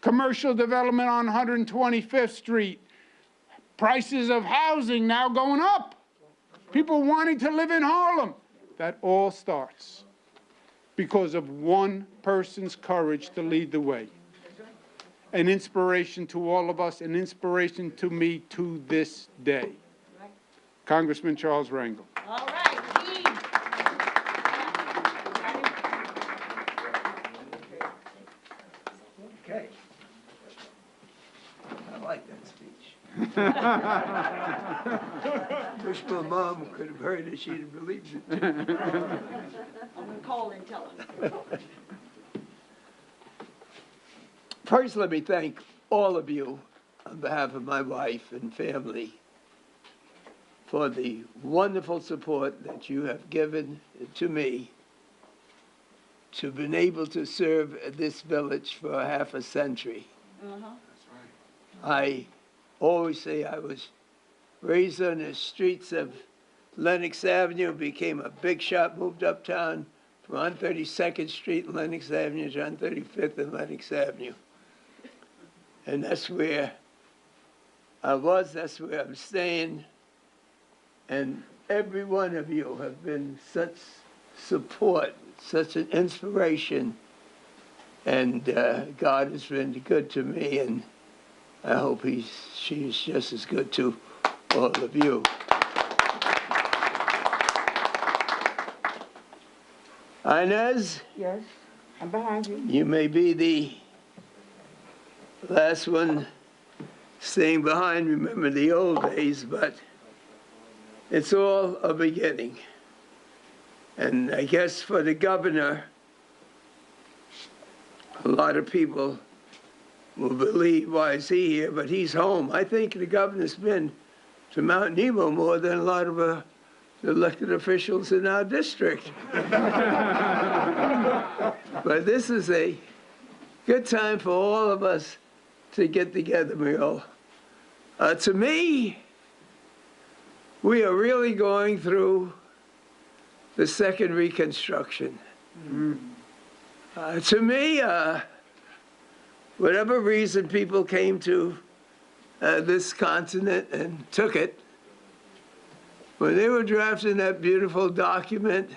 commercial development on 125th Street, prices of housing now going up. People wanting to live in Harlem. That all starts because of one person's courage to lead the way. An inspiration to all of us, an inspiration to me to this day. Congressman Charles Rangel. All right, Steve. Okay. I like that speech. Wish my mom could have heard it, she'd have believed it. I'm going to call and tell him. First, let me thank all of you on behalf of my wife and family for the wonderful support that you have given to me to been able to serve this village for half a century. I always say I was raised on the streets of Lenox Avenue, became a big shot, moved uptown from 132nd Street and Lenox Avenue to 135th and Lenox Avenue. And that's where I was, that's where I'm staying. And every one of you have been such support, such an inspiration. And God has been good to me, and I hope she's just as good to all of you. Inez? Yes, I'm behind you. You may be the last one staying behind, remember the old days, but it's all a beginning. And I guess for the governor, a lot of people will believe, why is he here? But he's home. I think the governor's been to Mount Neboh more than a lot of the elected officials in our district. But this is a good time for all of us to get together, Muriel. To me, we are really going through the second Reconstruction. To me, whatever reason people came to this continent and took it, when they were drafting that beautiful document,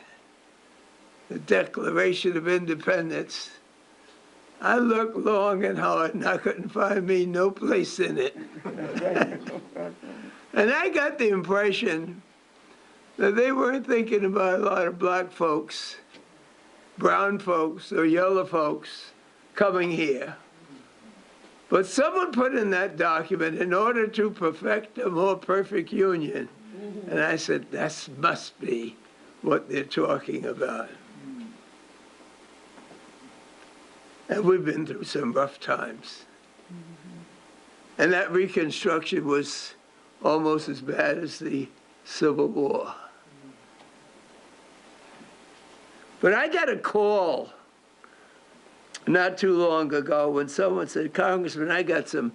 the Declaration of Independence, I looked long and hard and I couldn't find me no place in it. And I got the impression that they weren't thinking about a lot of black folks, brown folks, or yellow folks coming here. But someone put in that document in order to perfect a more perfect union. And I said, that must be what they're talking about. And we've been through some rough times. And that Reconstruction was almost as bad as the Civil War. But I got a call not too long ago when someone said, Congressman, I got some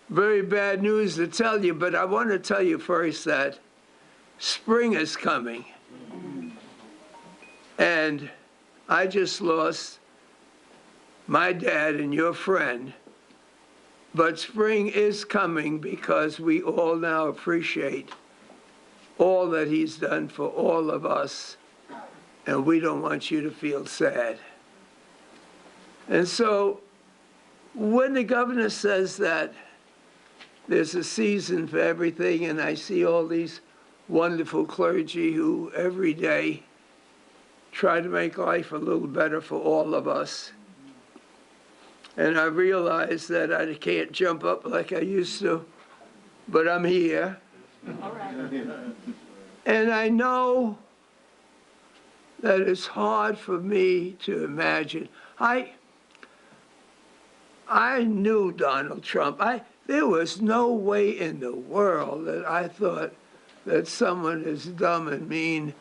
very bad news to tell you, but I want to tell you first that spring is coming. And I just lost my dad and your friend, but spring is coming because we all now appreciate all that he's done for all of us, and we don't want you to feel sad. And so when the governor says that there's a season for everything, and I see all these wonderful clergy who every day try to make life a little better for all of us, and I realize that I can't jump up like I used to, but I'm here. All right. And I know that it's hard for me to imagine. I knew Donald Trump. There was no way in the world that I thought that someone as dumb and mean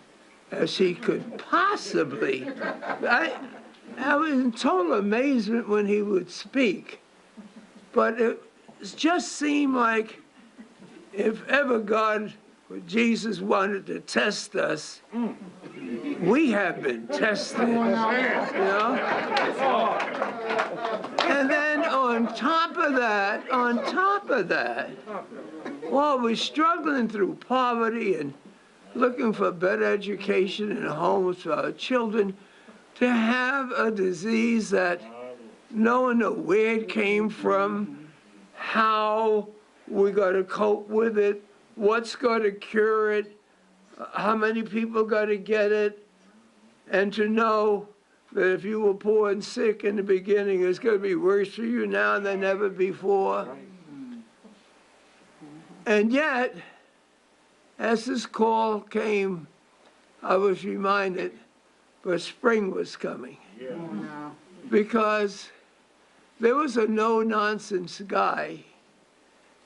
as he could possibly. I was in total amazement when he would speak. But it just seemed like if ever God or Jesus wanted to test us, we have been tested, you know? And then on top of that, while we're struggling through poverty and looking for better education and homes for our children, to have a disease that no one knows where it came from, how we're going to cope with it, what's going to cure it, how many people got to get it, and to know that if you were poor and sick in the beginning, it's going to be worse for you now than ever before. And yet, as this call came, I was reminded, but spring was coming. Yeah. Because there was a no-nonsense guy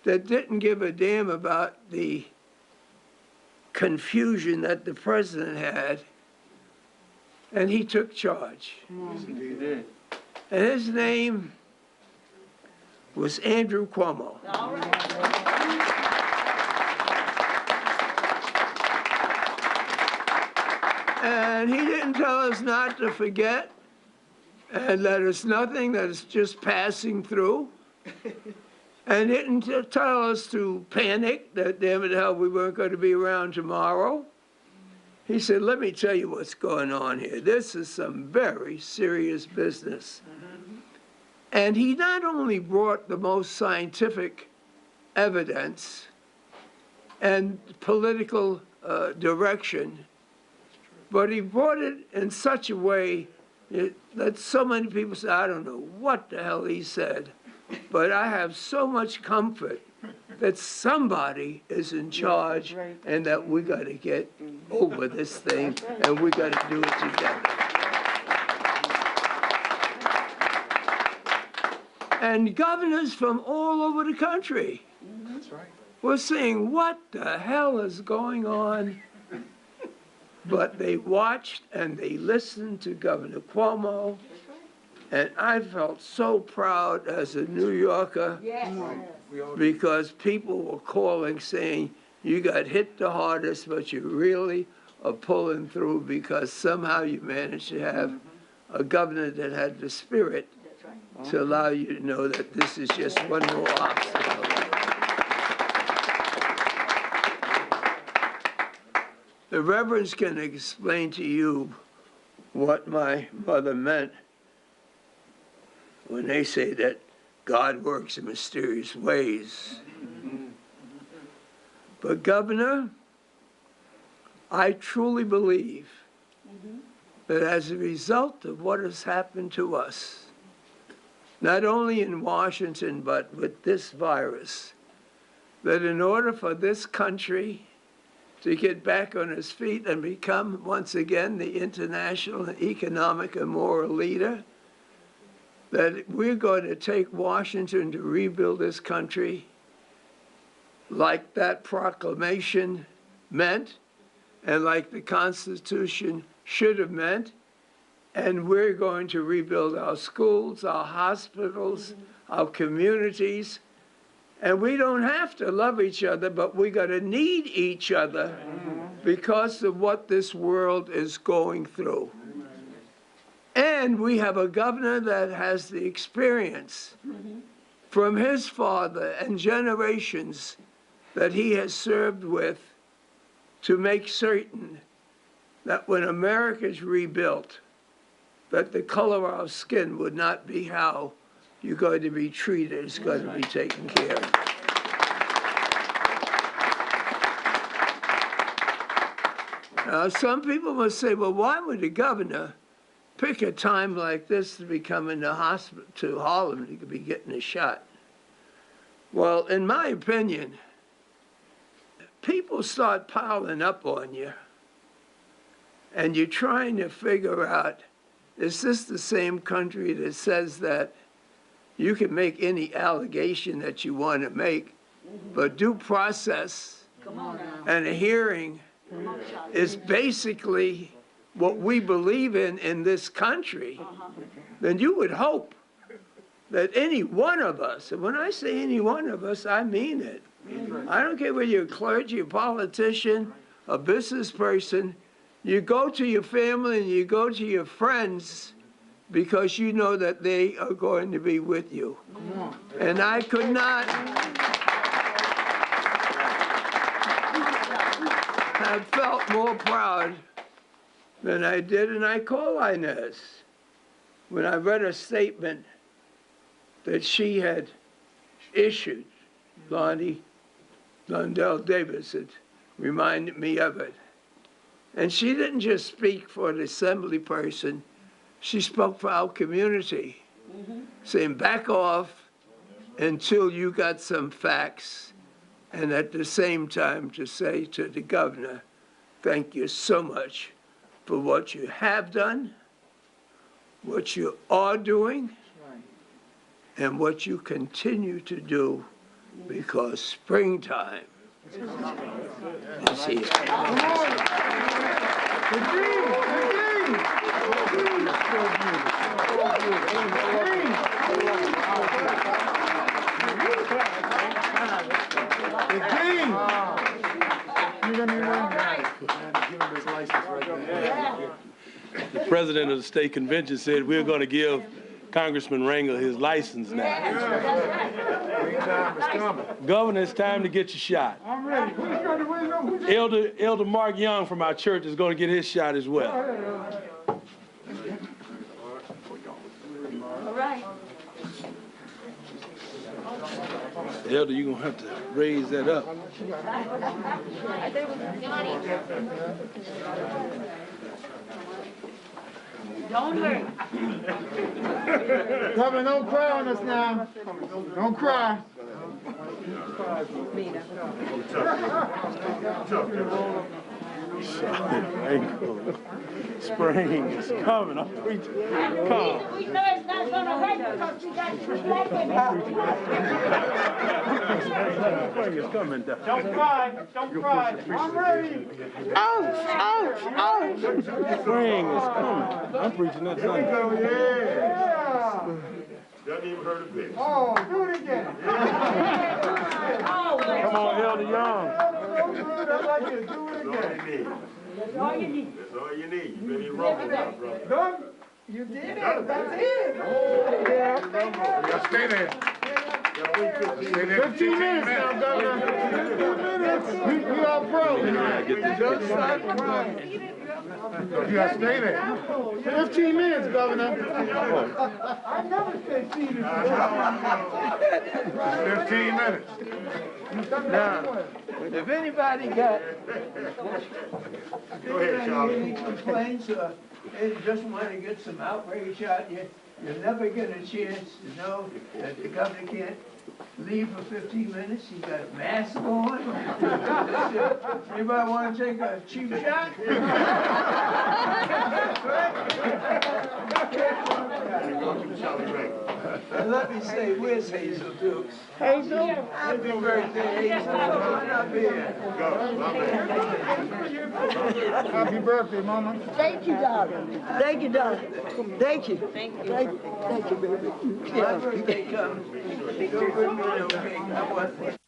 that didn't give a damn about the confusion that the president had, and he took charge. Yes, he did. And his name was Andrew Cuomo. All right. And he didn't tell us not to forget, and that it's nothing, that it's just passing through. And didn't tell us to panic, that damn it hell we weren't going to be around tomorrow. He said, let me tell you what's going on here. This is some very serious business. And he not only brought the most scientific evidence and political direction, but he brought it in such a way that so many people say, I don't know what the hell he said, but I have so much comfort that somebody is in charge and that we got to get over this thing and we got to do it together. And governors from all over the country were saying, what the hell is going on? But they watched and they listened to Governor Cuomo, and I felt so proud as a New Yorker. Yes. Because people were calling saying, you got hit the hardest, but you really are pulling through because somehow you managed to have a governor that had the spirit to allow you to know that this is just one more obstacle. The reverends can explain to you what my mother meant when they say that God works in mysterious ways. But Governor, I truly believe that as a result of what has happened to us, not only in Washington, but with this virus, that in order for this country to get back on its feet and become once again the international economic and moral leader, that we're going to take Washington to rebuild this country like that proclamation meant and like the Constitution should have meant. And we're going to rebuild our schools, our hospitals, our communities. And we don't have to love each other, but we're going to need each other because of what this world is going through. And we have a governor that has the experience from his father and generations that he has served with to make certain that when America is rebuilt, that the color of our skin would not be how you're going to be treated. It's going to be taken care of. Now, some people must say, well, why would the governor pick a time like this to be coming to hospital to Harlem to be getting a shot? Well, in my opinion, people start piling up on you, and you're trying to figure out, is this the same country that says that you can make any allegation that you want to make, but due process and a hearing is basically what we believe in this country? Then you would hope that any one of us, and when I say any one of us, I mean it. I don't care whether you're a clergy, a politician, a business person, you go to your family and you go to your friends because you know that they are going to be with you. And I could not have felt more proud than I did, and I call Inez when I read a statement that she had issued, Lonnie Lundell Davis had reminded me of it. And she didn't just speak for an assembly person, she spoke for our community, saying back off until you got some facts, and at the same time to say to the governor, thank you so much for what you have done, what you are doing, and what you continue to do, because springtime is here. The president of the state convention said we're going to give Congressman Rangel his license now. Governor, it's time to get your shot. I'm ready. Who's going to Elder Mark Young from our church is going to get his shot as well. All right. Elder, you're going to have to raise that up. Don't hurt. Governor, don't cry on us now. Don't cry. Spring is coming. I'm preaching. Come. We know it's not going to hurt because we got two black women. Spring is coming down. Don't cry. Don't cry. I'm ready. Spring is coming. I'm preaching that Sunday. Yeah. Doesn't even hurt a bit. Oh, do it again. Come on, Elder Young. I like it. Do it again. That's all you need. That's all you need. You better rumble now, brother. Done. You did it. That's it. Oh, yeah. Stay there. 15 minutes now, Governor. 15 minutes. We all pro. Don't start crying. You gotta stay there. 15 minutes, Governor. 15 minutes. Now, if anybody got any complaints or they just want to get some outrage out, you'll never get a chance to know that the governor can't leave for 15 minutes. He's got a mask on. Anybody want to take a cheap shot? And let me say, where's Hazel Dukes? Hazel? Happy birthday, Hazel. Come on up here. Happy birthday, Mama. Thank you, darling. Thank you, darling. Thank you. Thank you. Thank you, baby. My birthday comes. Go bring me a little cake. I want